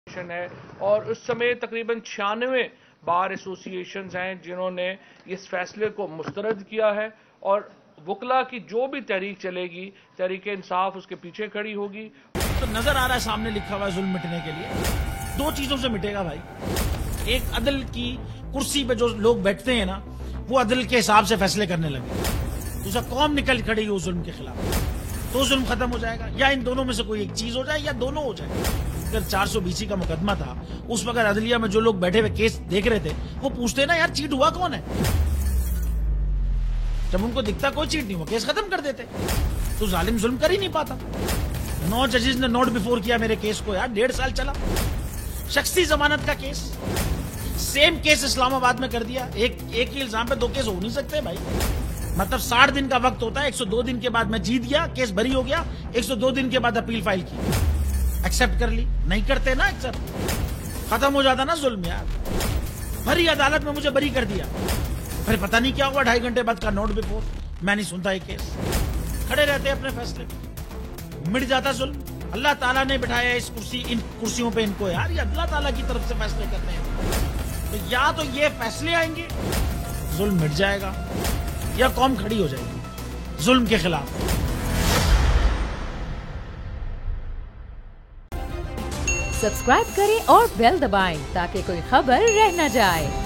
है और उस समय तकरीबन 96 बार एसोसिएशन हैं जिन्होंने इस फैसले को मुस्तरद किया है और वकला की जो भी तहरीक चलेगी, तहरीक इंसाफ उसके पीछे खड़ी होगी। तो नजर आ रहा है सामने लिखा हुआ है जुल्म मिटने के लिए दो चीजों से मिटेगा भाई। एक, अदल की कुर्सी पे जो लोग बैठते हैं ना, वो अदल के हिसाब से फैसले करने लगे। दूसरा, कौम निकल खड़ी हो जुल्म के खिलाफ, तो जुल्म खत्म हो जाएगा। या इन दोनों में से कोई एक चीज हो जाए या दोनों हो जाए। अगर 420 का मुकदमा था, उस वक्त अदलिया में जो लोग बैठे हुए केस देख रहे थे, वो पूछते ना यार चीट हुआ कौन है। जब उनको दिखता कोई चीट नहीं हुआ, केस खत्म कर देते। तो जालिम जुल्म कर ही नहीं पाता। 9 जजेस ने नोट बिफोर किया मेरे केस को यार, 1.5 साल चला। शख्सी जमानत का केस, सेम केस इस्लामाबाद में कर दिया। एक ही इल्जाम पे 2 केस हो नहीं सकते भाई। मतलब 60 दिन का वक्त होता है, 102 दिन के बाद मैं जीत गया, केस बरी हो गया, 102 दिन के बाद अपील फाइल की, एक्सेप्ट कर ली। नहीं करते ना एक्सेप्ट, खत्म हो जाता ना जुल्म यार। भरी अदालत में मुझे बरी कर दिया, फिर पता नहीं क्या हुआ, 2.5 घंटे बाद का नोट बिफोर, मैं नहीं सुनता ये केस। खड़े रहते अपने फैसले, मिट जाता जुल्म। अल्लाह ताला ने बिठाया इस इन कुर्सियों पे इनको यार, ये अल्लाह ताला की तरफ से फैसले करते हैं। तो या तो ये फैसले आएंगे, जुल्म मिट जाएगा, या कौम खड़ी हो जाएगी जुल्म के खिलाफ। सब्सक्राइब करें और बेल दबाएं ताकि कोई खबर रह न जाए।